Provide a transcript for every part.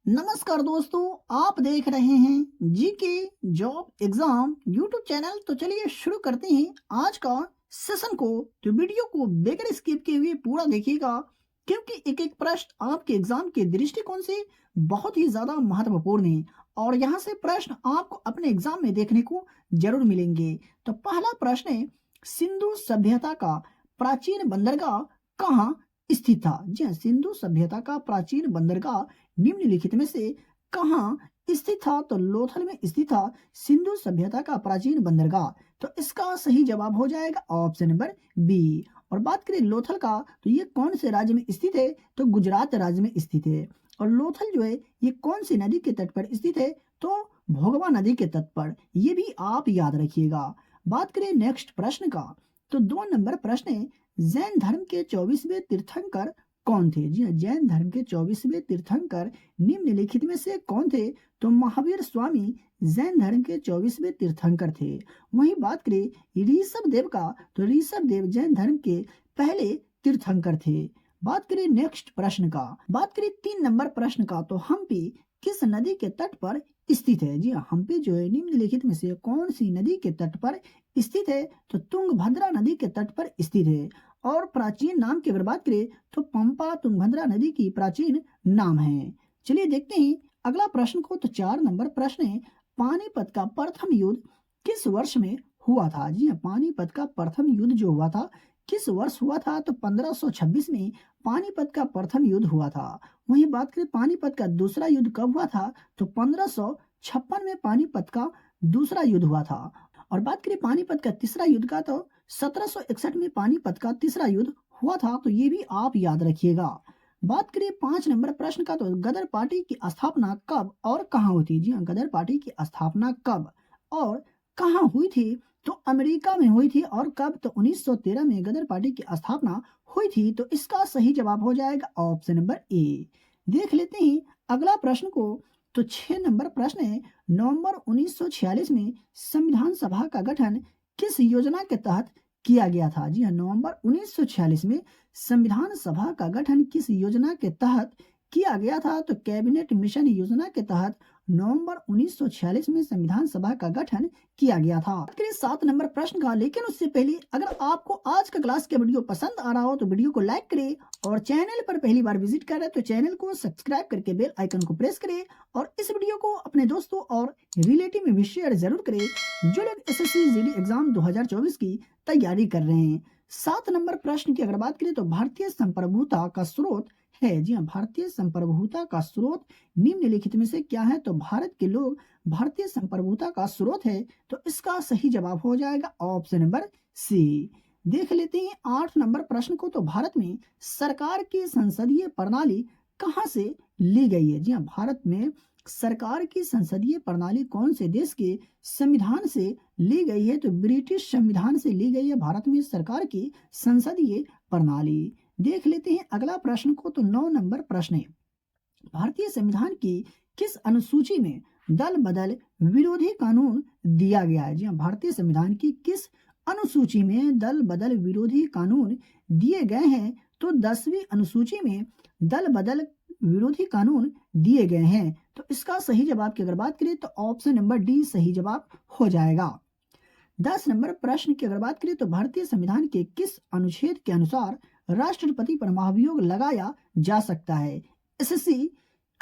नमस्कार दोस्तों, आप देख रहे हैं GK job exam YouTube channel. तो चलिए शुरू करते हैं आज का सेशन को। तो वीडियो को बगैर स्किप किए हुए पूरा देखिएगा, क्योंकि एक एक प्रश्न आपके एग्जाम के दृष्टिकोण से बहुत ही ज्यादा महत्वपूर्ण है और यहाँ से प्रश्न आपको अपने एग्जाम में देखने को जरूर मिलेंगे। तो पहला प्रश्न है, सिंधु सभ्यता का प्राचीन बंदरगाह कहाँ स्थित था? जी हाँ, सिंधु सभ्यता का प्राचीन बंदरगाह निम्नलिखित में से कहाँ स्थित था? तो लोथल में स्थित था सिंधु सभ्यता का प्राचीन बंदरगाह। तो इसका सही जवाब हो जाएगा ऑप्शन नंबर बी। और बात करें लोथल का, तो ये कौन से राज्य में स्थित है? तो गुजरात राज्य में स्थित है। और लोथल जो है ये कौन सी नदी के तट पर स्थित है? तो भोगवा नदी के तट पर। ये भी आप याद रखिएगा। बात करें नेक्स्ट प्रश्न का, तो 2 नंबर प्रश्न है, जैन धर्म के 24वें तीर्थंकर कौन थे? जी हाँ, जैन धर्म के 24वें तीर्थंकर निम्नलिखित में से कौन थे? तो महावीर स्वामी जैन धर्म के 24वें तीर्थंकर थे। वहीं बात करें ऋषभ देव का, तो ऋषभ देव जैन धर्म के पहले तीर्थंकर थे। बात करें नेक्स्ट प्रश्न का, बात करें 3 नंबर प्रश्न का, तो हम्पी किस नदी के तट पर स्थित है? जी हाँ, हम्पी जो है निम्नलिखित में से कौन सी नदी के तट पर स्थित है? तो तुंगभद्रा नदी के तट पर स्थित है। और प्राचीन नाम की अगर बात करें तो पंपा तुंगभद्रा नदी की प्राचीन नाम है। चलिए देखते हैं अगला प्रश्न को। तो 4 नंबर प्रश्न है, पानीपत का प्रथम युद्ध किस वर्ष में हुआ था? जी हाँ, पानीपत का प्रथम युद्ध जो हुआ था किस वर्ष हुआ था? तो 1526 में पानीपत का प्रथम युद्ध हुआ था। वहीं बात करें पानीपत का दूसरा युद्ध कब हुआ था? तो 1556 में पानीपत का दूसरा युद्ध हुआ था। और बात करें पानीपत का तीसरा युद्ध का, तो 1761 में पानीपत का तीसरा युद्ध हुआ था। तो ये भी आप याद रखिएगा। बात करें 5 नंबर प्रश्न का, तो गदर पार्टी की स्थापना कब और कहाँ हुई थी? जी हाँ, गदर पार्टी की स्थापना कब और कहाँ हुई थी? तो अमेरिका में हुई थी। और कब? तो 1913 में गदर पार्टी की स्थापना हुई थी। तो इसका सही जवाब हो जाएगा ऑप्शन नंबर ए। देख लेते हैं अगला प्रश्न को। तो 6 नंबर प्रश्न है, नवंबर 1946 में संविधान सभा का गठन किस योजना के तहत किया गया था? जी हाँ, नवंबर 1946 में संविधान सभा का गठन किस योजना के तहत किया गया था? तो कैबिनेट मिशन योजना के तहत नवंबर 1946 में संविधान सभा का गठन किया गया था। 7 नंबर प्रश्न का, लेकिन उससे पहले अगर आपको आज का क्लास का वीडियो पसंद आ रहा हो तो वीडियो को लाइक करें, और चैनल पर पहली बार विजिट कर रहे हैं तो चैनल को सब्सक्राइब करके बेल आइकन को प्रेस करें, और इस वीडियो को अपने दोस्तों और रिलेटिव में भी शेयर जरूर करें जो लोग एसएससी जीडी एग्जाम 2024 की तैयारी कर रहे हैं। 7 नंबर प्रश्न की अगर बात करें तो भारतीय संप्रभुता का स्रोत है। जी हाँ, भारतीय संप्रभुता का स्रोत निम्नलिखित में से क्या है? तो भारत के लोग भारतीय संप्रभुता का स्रोत है। तो इसका सही जवाब हो जाएगा ऑप्शन नंबर सी। देख लेते हैं 8 नंबर प्रश्न को। तो भारत में सरकार की संसदीय प्रणाली कहाँ से ली गई है? जी हाँ, भारत में सरकार की संसदीय प्रणाली कौन से देश के संविधान से ली गई है? तो ब्रिटिश संविधान से ली गई है भारत में सरकार की संसदीय प्रणाली। देख लेते हैं अगला प्रश्न को। तो 9 नंबर प्रश्न है, भारतीय संविधान की किस अनुसूची में दल बदल विरोधी कानून दिया गया है? जी हाँ, भारतीय संविधान की किस अनुसूची में दल बदल विरोधी कानून दिए गए हैं? तो 10वीं अनुसूची में दल बदल विरोधी कानून दिए गए हैं। तो इसका सही जवाब की अगर बात करें तो ऑप्शन नंबर डी सही जवाब हो जाएगा। 10 नंबर प्रश्न की अगर बात करें तो भारतीय संविधान के किस अनुच्छेद के अनुसार राष्ट्रपति पर महाभियोग लगाया जा सकता है? एसएससी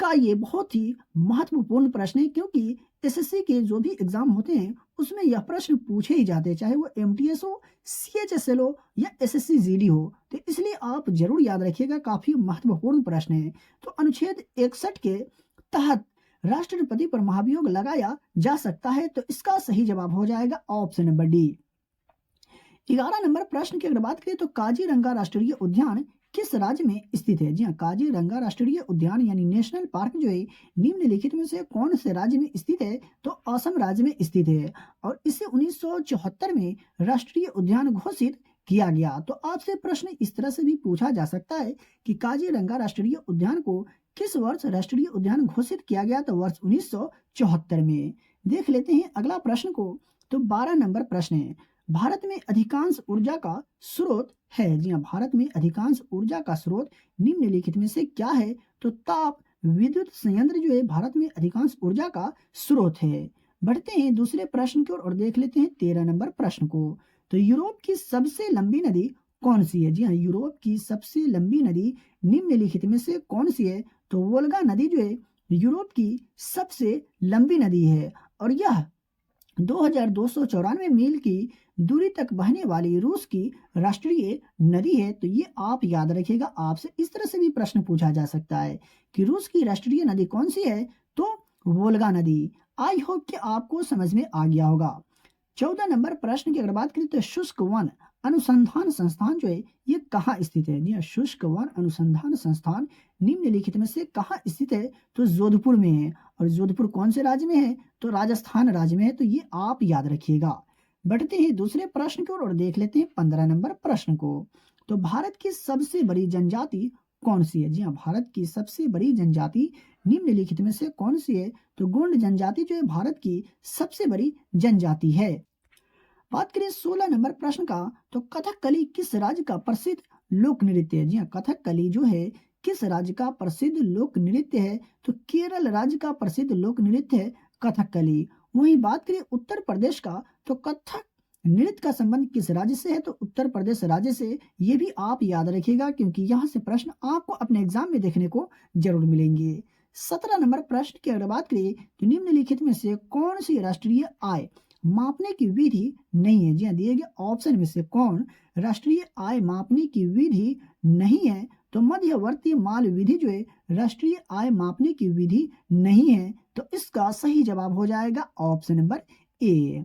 का ये बहुत ही महत्वपूर्ण प्रश्न है, क्योंकि एसएससी के जो भी एग्जाम होते हैं उसमें यह प्रश्न पूछे ही जाते हैं, चाहे वो एमटीएस हो, सीएचएसएल हो या एसएससी जीडी हो। तो इसलिए आप जरूर याद रखिएगा, काफी महत्वपूर्ण प्रश्न है। तो अनुच्छेद 61 के तहत राष्ट्रपति पर महाभियोग लगाया जा सकता है। तो इसका सही जवाब हो जाएगा ऑप्शन नंबर डी। 11 नंबर प्रश्न की अगर बात करें तो काजीरंगा राष्ट्रीय उद्यान किस राज्य में स्थित है? जी हाँ, काजीरंगा राष्ट्रीय उद्यान यानी नेशनल पार्क जो है निम्नलिखित में से कौन से राज्य में स्थित है? तो असम राज्य में स्थित है। और इसे 1974 में राष्ट्रीय उद्यान घोषित किया गया। तो आपसे प्रश्न इस तरह से भी पूछा जा सकता है कि काजीरंगा राष्ट्रीय उद्यान को किस वर्ष राष्ट्रीय उद्यान घोषित किया गया? तो वर्ष 1974 में। देख लेते हैं अगला प्रश्न को। तो 12 नंबर प्रश्न है, भारत में अधिकांश ऊर्जा का स्रोत है? जी हाँ, भारत में अधिकांश ऊर्जा का स्रोत निम्नलिखित में से क्या है? तो ताप विद्युत संयंत्र जो है भारत में अधिकांश ऊर्जा का स्रोत है। बढ़ते हैं दूसरे प्रश्न की ओर और देख लेते हैं 13 नंबर प्रश्न को। तो यूरोप की सबसे लंबी नदी कौन सी है? जी हाँ, यूरोप की सबसे लंबी नदी निम्नलिखित में से कौन सी है? तो वोल्गा नदी जो है यूरोप की सबसे लंबी नदी है और यह 2294 मील की दूरी तक बहने वाली रूस की राष्ट्रीय नदी है। तो ये आप याद रखिएगा, आपसे इस तरह से भी प्रश्न पूछा जा सकता है कि रूस की राष्ट्रीय नदी कौन सी है? तो वोल्गा नदी। आई होप कि आपको समझ में आ गया होगा। 14 नंबर प्रश्न की अगर बात करें तो शुष्क वन अनुसंधान संस्थान जो है ये कहाँ स्थित है? जी हाँ, शुष्क वन अनुसंधान संस्थान निम्नलिखित में से कहाँ स्थित है? तो जोधपुर में है। और जोधपुर कौन से राज्य में है? तो राजस्थान राज्य में है। तो ये आप याद रखिएगा। बढ़ते हैं दूसरे प्रश्न की ओर और देख लेते हैं 15 नंबर प्रश्न को। तो भारत की सबसे बड़ी जनजाति कौन सी है? जी हाँ, भारत की सबसे बड़ी जनजाति निम्नलिखित में से कौन सी है? तो गोंड जनजाति जो है भारत की सबसे बड़ी जनजाति है। बात करें 16 नंबर प्रश्न का, तो कथकली किस राज्य का प्रसिद्ध लोक नृत्य है? जी हाँ, कथकली जो है किस राज्य का प्रसिद्ध लोक नृत्य है? तो केरल राज्य का प्रसिद्ध लोक नृत्य है कथकली। वहीं बात करें उत्तर प्रदेश का, तो कथक नृत्य का संबंध किस राज्य से है? तो उत्तर प्रदेश राज्य से। ये भी आप याद रखिएगा क्योंकि यहाँ से प्रश्न आपको अपने एग्जाम में देखने को जरूर मिलेंगे। 17 नंबर प्रश्न की अगर बात करें तो निम्नलिखित में से कौन सी राष्ट्रीय आय मापने की विधि नहीं है? जी हाँ, दिए गए ऑप्शन में से कौन राष्ट्रीय आय मापने की विधि नहीं है? तो मध्यवर्ती माल विधि जो है राष्ट्रीय आय मापने की विधि नहीं है। तो इसका सही जवाब हो जाएगा ऑप्शन नंबर ए।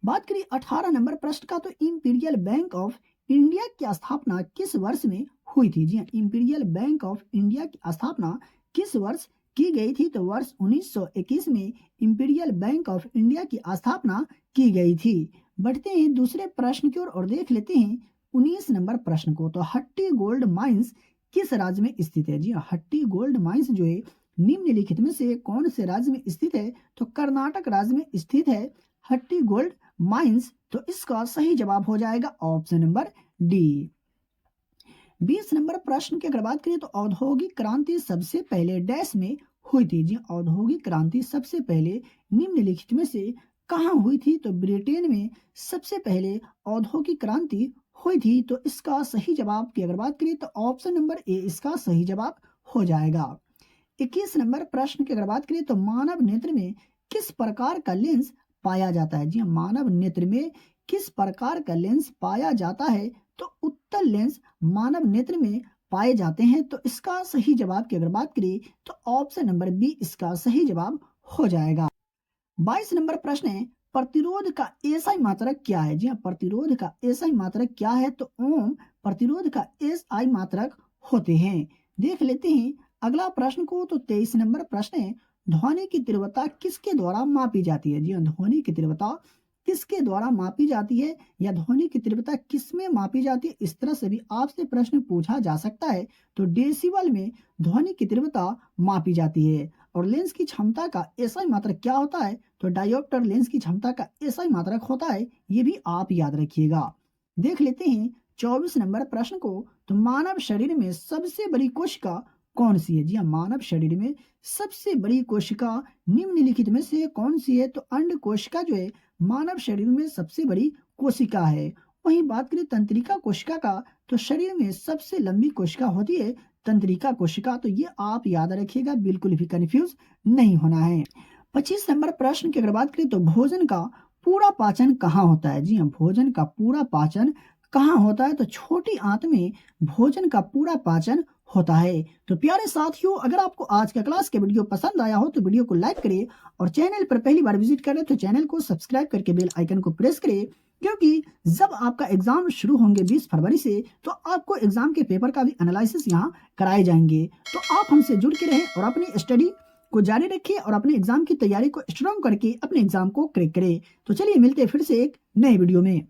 बात करिए 18 नंबर प्रश्न का, तो इंपीरियल बैंक ऑफ इंडिया की स्थापना किस वर्ष में हुई थी? जी हाँ, इंपीरियल बैंक ऑफ इंडिया की स्थापना किस वर्ष की गई थी? तो वर्ष 1921 में इंपीरियल बैंक ऑफ इंडिया की स्थापना की गई थी। बढ़ते हैं दूसरे प्रश्न की ओर और देख लेते हैं 19 नंबर प्रश्न को। तो हट्टी गोल्ड माइंस किस राज्य में स्थित है? जी हाँ, हट्टी गोल्ड माइंस जो है निम्नलिखित में से कौन से राज्य में स्थित है? तो कर्नाटक राज्य में स्थित है हट्टी गोल्ड माइंस। तो इसका सही जवाब हो जाएगा ऑप्शन नंबर डी। 20 नंबर प्रश्न की अगर बात करें तो औद्योगिक क्रांति सबसे पहले डैश में हुई थी? जी, औद्योगिक क्रांति सबसे पहले निम्नलिखित में से कहाँ हुई थी? तो ब्रिटेन में सबसे पहले औद्योगिक क्रांति हुई थी। तो इसका सही जवाब की अगर बात करें तो ऑप्शन नंबर ए इसका सही जवाब हो जाएगा। 21 नंबर प्रश्न की अगर बात करें तो मानव नेत्र में किस प्रकार का लेंस पाया जाता है? जी हाँ, मानव नेत्र में किस प्रकार का लेंस पाया जाता है? तो उत्तल लेंस मानव नेत्र में पाए जाते हैं। तो इसका सही जवाब की अगर बात करें तो ऑप्शन नंबर बी इसका सही जवाब हो जाएगा। 22 नंबर प्रश्न है प्रतिरोध का एसआई मात्रक क्या है? जी हाँ, प्रतिरोध का एसआई मात्रक क्या है? तो ओम प्रतिरोध का एसआई मात्रक होते हैं। देख लेते हैं अगला प्रश्न को। तो 23 नंबर प्रश्न है ध्वनि की तीव्रता किसके द्वारा मापी जाती है? जी हाँ, ध्वनि की तीव्रता किसके द्वारा मापी जाती है या ध्वनि की तीव्रता किसमें मापी जाती है? इस तरह से भी आपसे प्रश्न पूछा जा सकता है। तो डेसिबल में ध्वनि की तीव्रता मापी जाती है। और लेंस की क्षमता का एसआई मात्रक क्या होता है? तो डायोप्टर लेंस की क्षमता का एसआई मात्रक होता है। ये भी आप याद रखिएगा। देख लेते हैं 24 नंबर प्रश्न को। तो मानव शरीर में सबसे बड़ी कोशिका कौन सी है? जी हाँ, मानव शरीर में सबसे बड़ी कोशिका निम्नलिखित में से कौन सी है? तो अंड कोशिका जो है मानव शरीर में सबसे बड़ी कोशिका है। वहीं बात करें तंत्रिका कोशिका का, तो शरीर में सबसे लंबी कोशिका होती है तंत्रिका कोशिका। तो ये आप याद रखिएगा, बिल्कुल भी कंफ्यूज नहीं होना है। 25 नंबर प्रश्न की अगर बात करें तो भोजन का पूरा पाचन कहाँ होता है? जी हाँ, भोजन का पूरा पाचन कहाँ होता है? तो छोटी आंत में भोजन का पूरा पाचन होता है। तो प्यारे साथियों, अगर आपको आज का क्लास के वीडियो पसंद आया हो तो वीडियो को लाइक करें और चैनल पर पहली बार विजिट करें तो चैनल को सब्सक्राइब करके बेल आइकन को प्रेस करें, क्योंकि जब आपका एग्जाम शुरू होंगे 20 फरवरी से तो आपको एग्जाम के पेपर का भी एनालिसिस यहाँ कराए जाएंगे। तो आप हमसे जुड़ के रहें और अपनी स्टडी को जारी रखिए और अपने एग्जाम की तैयारी को स्ट्रॉन्ग करके अपने एग्जाम को क्रैक करें। तो चलिए मिलते हैं फिर से एक नए वीडियो में।